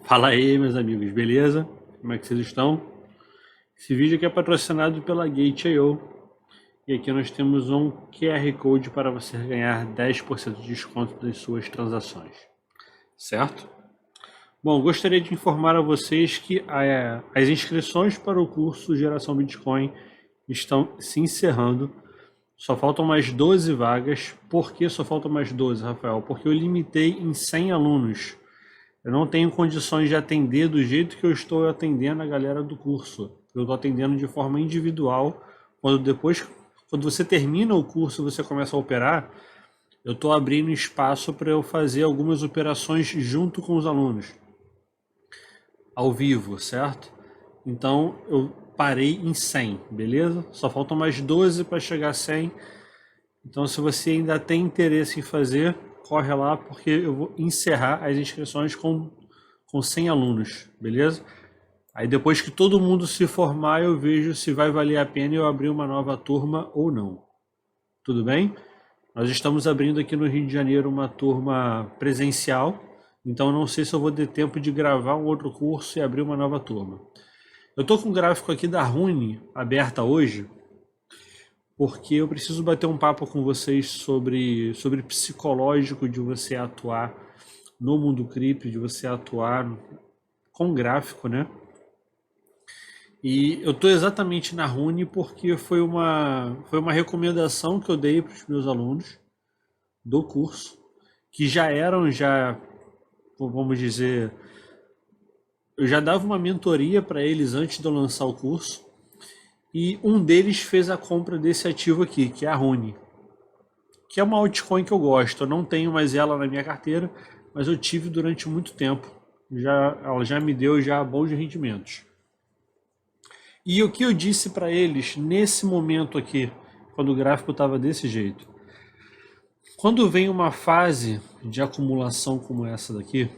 Fala aí, meus amigos, beleza? Como é que vocês estão? Esse vídeo aqui é patrocinado pela Gate.io e aqui nós temos um QR Code para você ganhar 10% de desconto das suas transações, certo? Bom, gostaria de informar a vocês que as inscrições para o curso Geração Bitcoin estão se encerrando. Só faltam mais 12 vagas. Por que só faltam mais 12, Rafael? Porque eu limitei em 100 alunos. Eu não tenho condições de atender do jeito que eu estou atendendo a galera do curso. Eu estou atendendo de forma individual. Quando você termina o curso, você começa a operar, eu estou abrindo espaço para eu fazer algumas operações junto com os alunos, ao vivo, certo? Então eu parei em 100, beleza? Só faltam mais 12 para chegar a 100. Então, se você ainda tem interesse em fazer, corre lá, porque eu vou encerrar as inscrições com 100 alunos, beleza? Aí depois que todo mundo se formar, eu vejo se vai valer a pena eu abrir uma nova turma ou não. Tudo bem? Nós estamos abrindo aqui no Rio de Janeiro uma turma presencial, então não sei se eu vou ter tempo de gravar um outro curso e abrir uma nova turma. Eu estou com um gráfico aqui da Rune aberta hoje, porque eu preciso bater um papo com vocês sobre psicológico de você atuar no mundo cripto, de você atuar com gráfico, né? E eu estou exatamente na Rune porque foi uma recomendação que eu dei para os meus alunos do curso, que vamos dizer, eu já dava uma mentoria para eles antes de eu lançar o curso, e um deles fez a compra desse ativo aqui, que é a Rune, que é uma altcoin que eu gosto. Eu não tenho mais ela na minha carteira, mas eu tive durante muito tempo. Ela já me deu bons rendimentos. E o que eu disse para eles nesse momento aqui, quando o gráfico estava desse jeito? Quando vem uma fase de acumulação como essa daqui,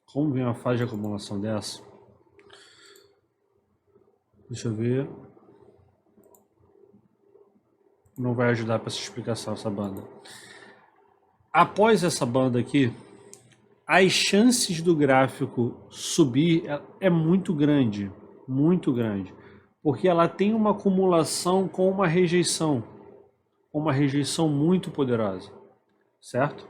como vem uma fase de acumulação dessa? Deixa eu ver. Não vai ajudar para essa explicação essa banda. Após essa banda aqui, as chances do gráfico subir é muito grande, porque ela tem uma acumulação com uma rejeição muito poderosa, certo?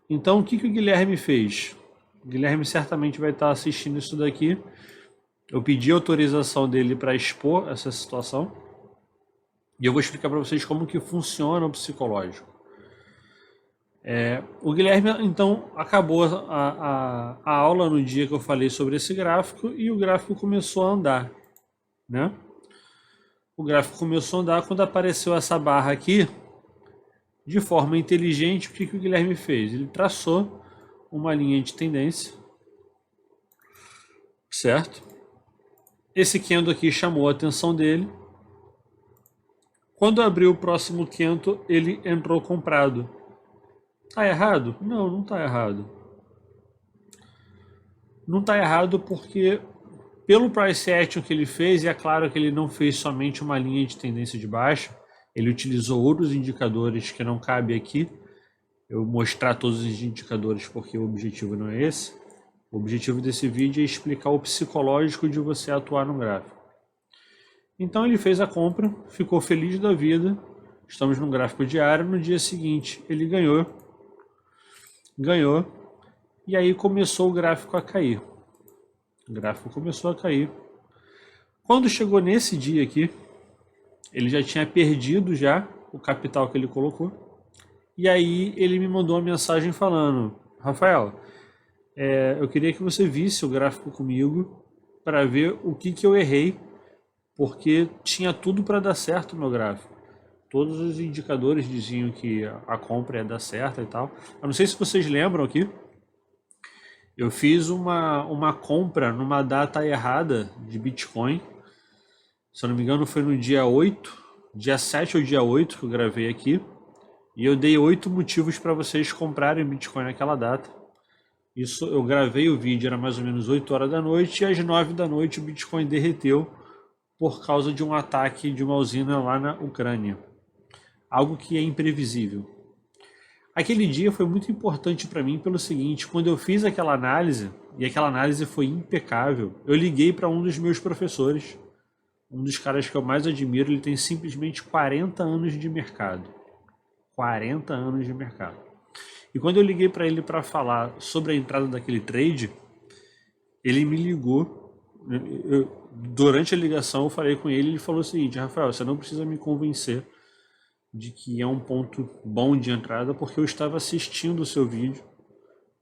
Então o que o Guilherme fez? O Guilherme certamente vai estar assistindo isso daqui. Eu pedi autorização dele para expor essa situação e eu vou explicar para vocês como que funciona o psicológico. O Guilherme, então, acabou a aula no dia que eu falei sobre esse gráfico e o gráfico começou a andar, né? O gráfico começou a andar quando apareceu essa barra aqui. De forma inteligente, o que o Guilherme fez? Ele traçou uma linha de tendência, certo? Esse candle aqui chamou a atenção dele. Quando abriu o próximo candle, ele entrou comprado. Tá errado? Não, não tá errado. Não tá errado porque pelo price action que ele fez, e é claro que ele não fez somente uma linha de tendência de baixa, ele utilizou outros indicadores que não cabe aqui eu mostrar todos os indicadores, porque o objetivo não é esse. O objetivo desse vídeo é explicar o psicológico de você atuar no gráfico. Então ele fez a compra, ficou feliz da vida. Estamos no gráfico diário. No dia seguinte ele ganhou, e aí começou o gráfico a cair. O gráfico começou a cair. Quando chegou nesse dia aqui, ele já tinha perdido o capital que ele colocou. E aí ele me mandou uma mensagem falando: Rafael, eu queria que você visse o gráfico comigo para ver o que eu errei, porque tinha tudo para dar certo no meu gráfico. Todos os indicadores diziam que a compra ia dar certo e tal. Eu não sei se vocês lembram aqui, eu fiz uma compra numa data errada de Bitcoin. Se eu não me engano foi no dia 8, dia 7 ou dia 8 que eu gravei aqui. E eu dei 8 motivos para vocês comprarem Bitcoin naquela data. Isso, eu gravei o vídeo, era mais ou menos 8 horas da noite, e às 9 da noite o Bitcoin derreteu por causa de um ataque de uma usina lá na Ucrânia. Algo que é imprevisível. Aquele dia foi muito importante para mim pelo seguinte: quando eu fiz aquela análise, e aquela análise foi impecável, eu liguei para um dos meus professores, um dos caras que eu mais admiro. Ele tem simplesmente 40 anos de mercado. 40 anos de mercado. E quando eu liguei para ele para falar sobre a entrada daquele trade, ele me ligou. Durante a ligação eu falei com ele, ele falou o seguinte: Rafael, você não precisa me convencer de que é um ponto bom de entrada, porque eu estava assistindo o seu vídeo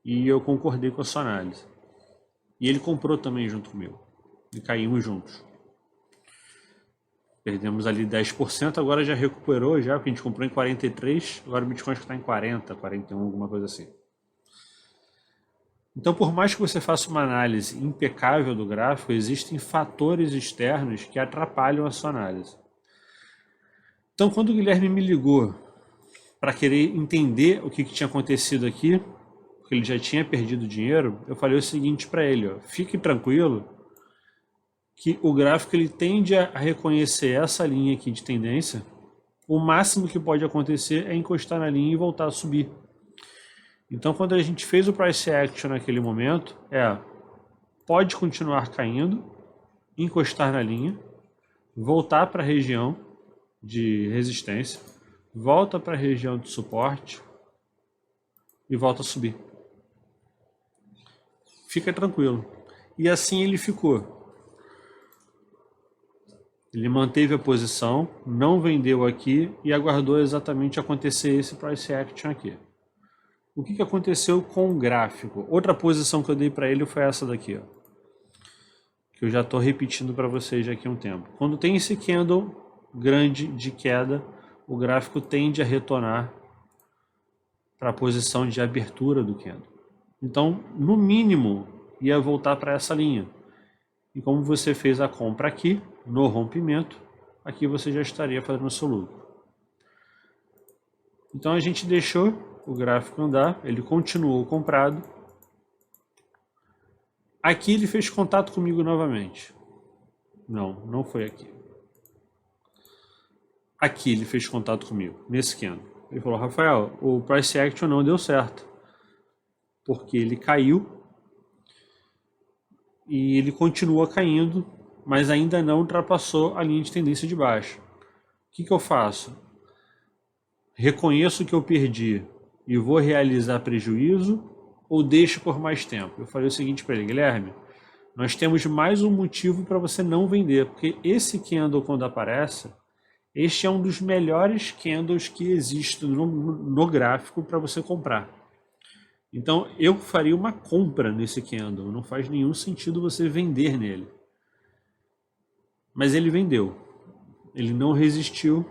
e eu concordei com a sua análise. E ele comprou também junto comigo. E caímos juntos. Perdemos ali 10%, agora já recuperou, já, porque a gente comprou em 43, agora o Bitcoin está em 40, 41, alguma coisa assim. Então, por mais que você faça uma análise impecável do gráfico, existem fatores externos que atrapalham a sua análise. Então, quando o Guilherme me ligou para querer entender o que tinha acontecido aqui, porque ele já tinha perdido dinheiro, eu falei o seguinte para ele: ó, fique tranquilo que o gráfico ele tende a reconhecer essa linha aqui de tendência. O máximo que pode acontecer é encostar na linha e voltar a subir. Então, quando a gente fez o price action naquele momento, pode continuar caindo, encostar na linha, voltar para a região de resistência, volta para a região de suporte e volta a subir. Fica tranquilo. E assim ele ficou. Ele manteve a posição, não vendeu aqui e aguardou exatamente acontecer esse price action aqui. O que aconteceu com o gráfico? Outra posição que eu dei para ele foi essa daqui, ó, que eu já estou repetindo para vocês aqui há um tempo. Quando tem esse candle grande de queda, o gráfico tende a retornar para a posição de abertura do candle. Então, no mínimo, ia voltar para essa linha. E como você fez a compra aqui, no rompimento, aqui você já estaria fazendo o seu lucro. Então a gente deixou o gráfico andar, ele continuou comprado. Aqui ele fez contato comigo novamente. Não foi aqui. Aqui ele fez contato comigo, nesse candle. Ele falou: Rafael, o price action não deu certo, porque ele caiu e ele continua caindo, mas ainda não ultrapassou a linha de tendência de baixo. O que eu faço? Reconheço que eu perdi e vou realizar prejuízo ou deixo por mais tempo? Eu falei o seguinte para ele: Guilherme, nós temos mais um motivo para você não vender, porque esse candle, quando aparece, este é um dos melhores candles que existe no gráfico para você comprar. Então eu faria uma compra nesse candle, não faz nenhum sentido você vender nele. Mas ele vendeu, ele não resistiu,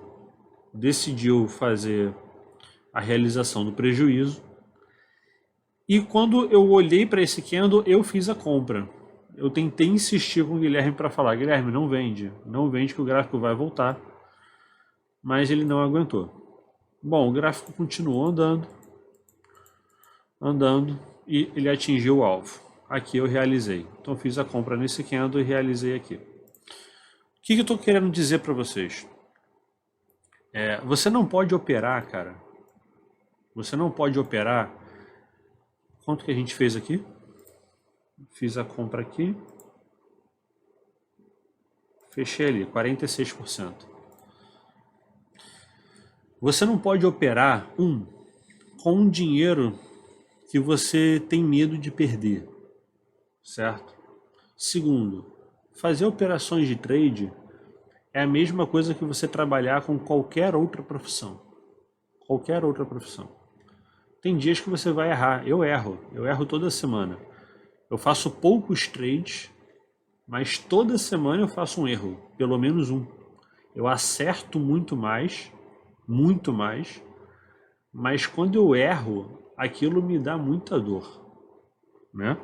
decidiu fazer a realização do prejuízo. E quando eu olhei para esse candle, eu fiz a compra. Eu tentei insistir com o Guilherme para falar: Guilherme, não vende que o gráfico vai voltar. Mas ele não aguentou. Bom, o gráfico continuou andando e ele atingiu o alvo. Aqui eu realizei. Então eu fiz a compra nesse candle e realizei aqui. O que eu estou querendo dizer para vocês? Você não pode operar, cara. Você não pode operar. Quanto que a gente fez aqui? Fiz a compra aqui. Fechei ali, 46%. Você não pode operar, com um dinheiro que você tem medo de perder, certo? Segundo, fazer operações de trade é a mesma coisa que você trabalhar com qualquer outra profissão. Qualquer outra profissão. Tem dias que você vai errar. Eu erro toda semana. Eu faço poucos trades, mas toda semana eu faço um erro, pelo menos um. Eu acerto muito mais, mas quando eu erro, aquilo me dá muita dor, né?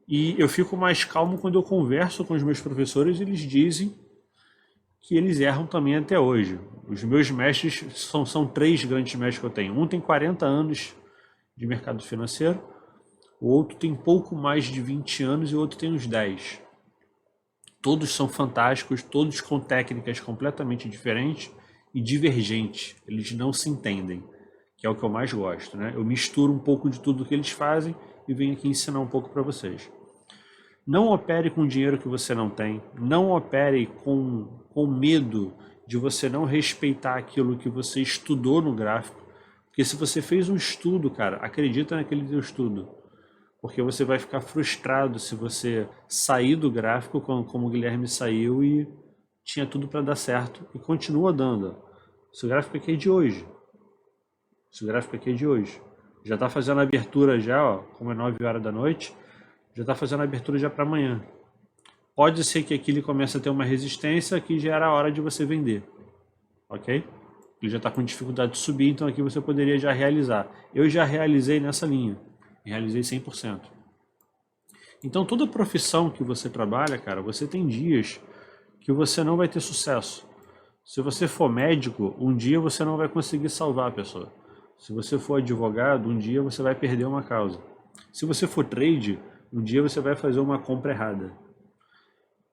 E eu fico mais calmo quando eu converso com os meus professores, eles dizem que eles erram também até hoje. Os meus mestres são 3 grandes mestres que eu tenho. Um tem 40 anos de mercado financeiro, o outro tem pouco mais de 20 anos e o outro tem uns 10. Todos são fantásticos, todos com técnicas completamente diferentes e divergentes. Eles não se entendem. que é o que eu mais gosto, né? Eu misturo um pouco de tudo que eles fazem e venho aqui ensinar um pouco para vocês. Não opere com dinheiro que você não tem. Não opere com medo de você não respeitar aquilo que você estudou no gráfico. Porque se você fez um estudo, cara, acredita naquele seu estudo. Porque você vai ficar frustrado se você sair do gráfico como o Guilherme saiu e tinha tudo para dar certo e continua dando. Esse gráfico aqui é de hoje. Esse gráfico aqui é de hoje. Já está fazendo a abertura já, ó, como é 9 horas da noite, já está fazendo a abertura já para amanhã. Pode ser que aqui ele comece a ter uma resistência que já era a hora de você vender. Ok? Ele já está com dificuldade de subir, então aqui você poderia já realizar. Eu já realizei nessa linha. Realizei 100%. Então toda profissão que você trabalha, cara, você tem dias que você não vai ter sucesso. Se você for médico, um dia você não vai conseguir salvar a pessoa. Se você for advogado, um dia você vai perder uma causa. Se você for trade, um dia você vai fazer uma compra errada.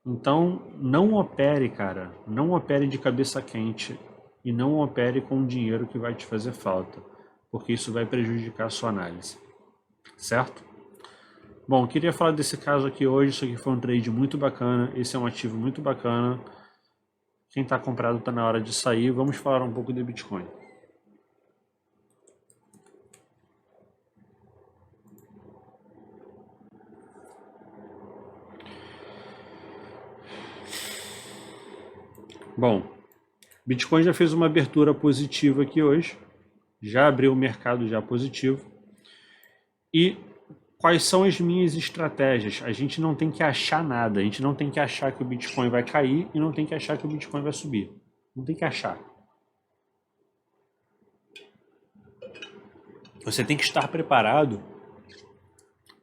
Então, não opere, cara. Não opere de cabeça quente e não opere com o dinheiro que vai te fazer falta, porque isso vai prejudicar a sua análise. Certo? Bom, queria falar desse caso aqui hoje. Isso aqui foi um trade muito bacana. Esse é um ativo muito bacana. Quem está comprado está na hora de sair. Vamos falar um pouco de Bitcoin. Bom, Bitcoin já fez uma abertura positiva aqui hoje, já abriu o mercado já positivo. E quais são as minhas estratégias? A gente não tem que achar nada, a gente não tem que achar que o Bitcoin vai cair e não tem que achar que o Bitcoin vai subir. Não tem que achar. Você tem que estar preparado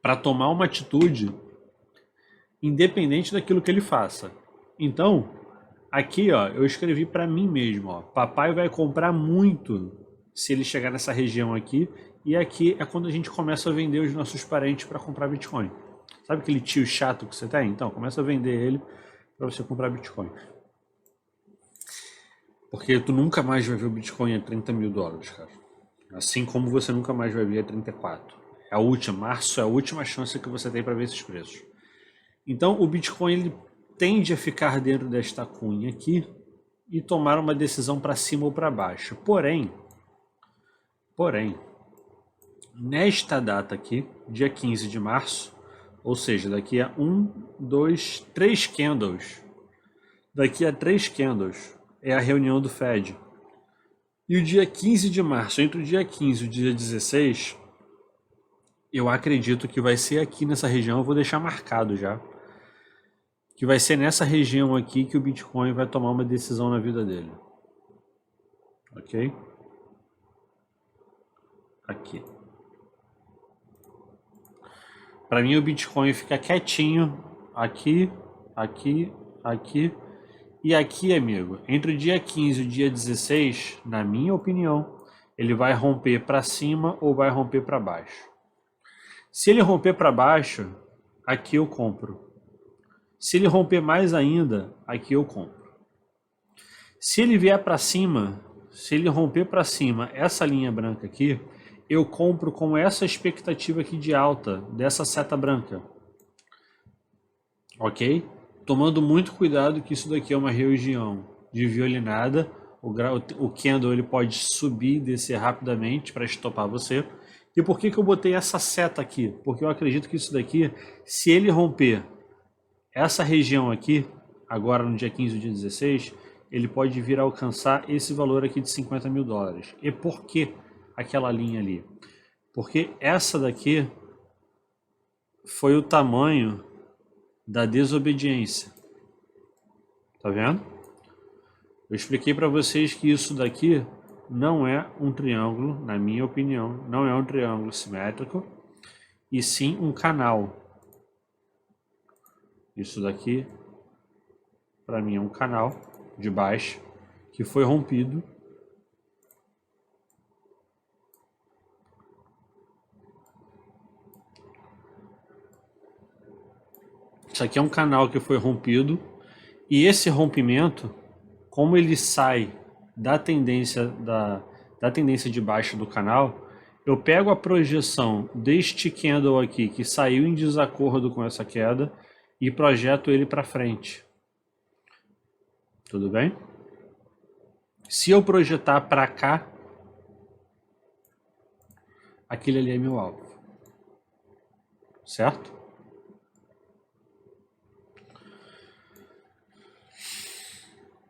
para tomar uma atitude independente daquilo que ele faça. Então, aqui, ó, eu escrevi para mim mesmo, ó, papai vai comprar muito se ele chegar nessa região aqui, e aqui é quando a gente começa a vender os nossos parentes para comprar Bitcoin. Sabe aquele tio chato que você tem? Então, começa a vender ele para você comprar Bitcoin. Porque tu nunca mais vai ver o Bitcoin a 30 mil dólares, cara. Assim como você nunca mais vai ver a 34. É a última, março é a última chance que você tem para ver esses preços. Então, o Bitcoin ele tende a ficar dentro desta cunha aqui e tomar uma decisão para cima ou para baixo. Porém, nesta data aqui, dia 15 de março, ou seja, daqui a 3 candles, daqui a 3 candles é a reunião do Fed. E o dia 15 de março, entre o dia 15 e o dia 16, eu acredito que vai ser aqui nessa região, eu vou deixar marcado já, que vai ser nessa região aqui que o Bitcoin vai tomar uma decisão na vida dele. Ok? Aqui. Para mim o Bitcoin fica quietinho aqui, aqui, aqui e aqui, amigo. Entre o dia 15 e o dia 16, na minha opinião, ele vai romper para cima ou vai romper para baixo. Se ele romper para baixo, aqui eu compro. Se ele romper mais ainda, aqui eu compro. Se ele vier para cima, se ele romper para cima essa linha branca aqui, eu compro com essa expectativa aqui de alta dessa seta branca. Ok? Tomando muito cuidado que isso daqui é uma região de violinada. O candle ele pode subir e descer rapidamente para estopar você. E por que eu botei essa seta aqui? Porque eu acredito que isso daqui, se ele romper essa região aqui, agora no dia 15 e dia 16, ele pode vir a alcançar esse valor aqui de 50 mil dólares. E por que aquela linha ali? Porque essa daqui foi o tamanho da desobediência. Tá vendo? Eu expliquei para vocês que isso daqui não é um triângulo, na minha opinião, não é um triângulo simétrico, e sim um canal. Isso daqui, para mim, é um canal de baixo que foi rompido. Isso aqui é um canal que foi rompido e esse rompimento, como ele sai da tendência da tendência de baixa do canal, eu pego a projeção deste candle aqui, que saiu em desacordo com essa queda, e projeto ele para frente. Tudo bem? Se eu projetar para cá, aquele ali é meu alvo. Certo?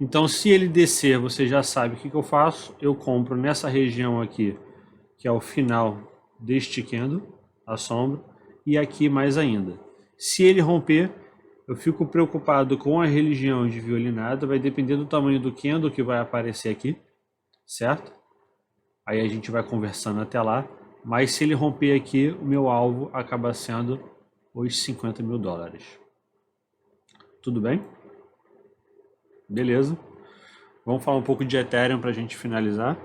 Então, se ele descer, você já sabe o que eu faço. Eu compro nessa região aqui, que é o final deste candle, a sombra, e aqui mais ainda. Se ele romper, eu fico preocupado com a religião de violinada, vai depender do tamanho do candle que vai aparecer aqui, certo? Aí a gente vai conversando até lá, mas se ele romper aqui, o meu alvo acaba sendo os 50 mil dólares. Tudo bem? Beleza. Vamos falar um pouco de Ethereum para a gente finalizar.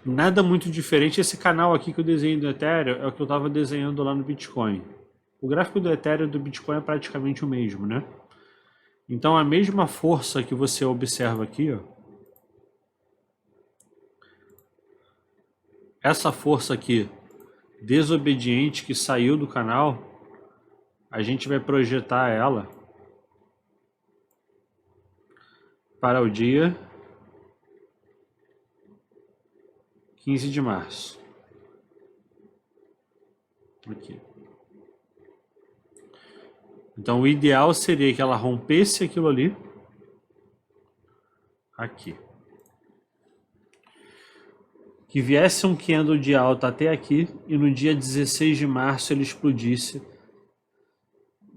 Nada muito diferente. Esse canal aqui que eu desenhei do Ethereum é o que eu estava desenhando lá no Bitcoin. O gráfico do Ethereum e do Bitcoin é praticamente o mesmo, né? Então a mesma força que você observa aqui, ó, essa força aqui desobediente que saiu do canal, a gente vai projetar ela para o dia 15 de março. Aqui. Então o ideal seria que ela rompesse aquilo ali. Aqui. Que viesse um candle de alta até aqui e no dia 16 de março ele explodisse,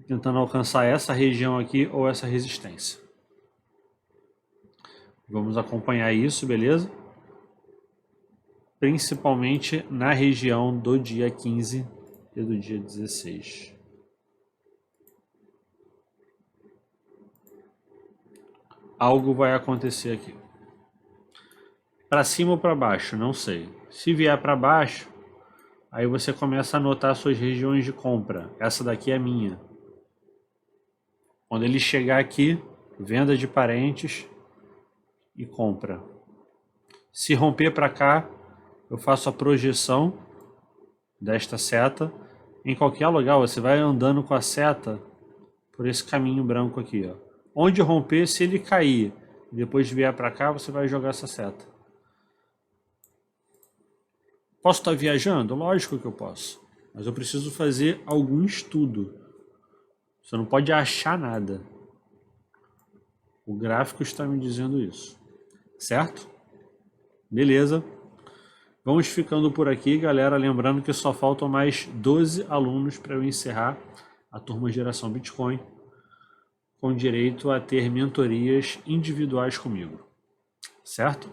tentando alcançar essa região aqui ou essa resistência. Vamos acompanhar isso, beleza? Principalmente na região do dia 15 e do dia 16. Algo vai acontecer aqui. Para cima ou para baixo? Não sei. Se vier para baixo, aí você começa a anotar suas regiões de compra. Essa daqui é minha. Quando ele chegar aqui, venda de parentes e compra. Se romper para cá, eu faço a projeção desta seta. Em qualquer lugar, você vai andando com a seta por esse caminho branco aqui, ó. Onde romper, se ele cair e depois vier para cá, você vai jogar essa seta. Posso estar viajando? Lógico que eu posso. Mas eu preciso fazer algum estudo. Você não pode achar nada. O gráfico está me dizendo isso. Certo? Beleza. Vamos ficando por aqui, galera. Lembrando que só faltam mais 12 alunos para eu encerrar a turma Geração Bitcoin, com direito a ter mentorias individuais comigo. Certo?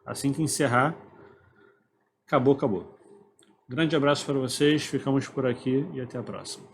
Assim que encerrar, acabou. Grande abraço para vocês, ficamos por aqui e até a próxima.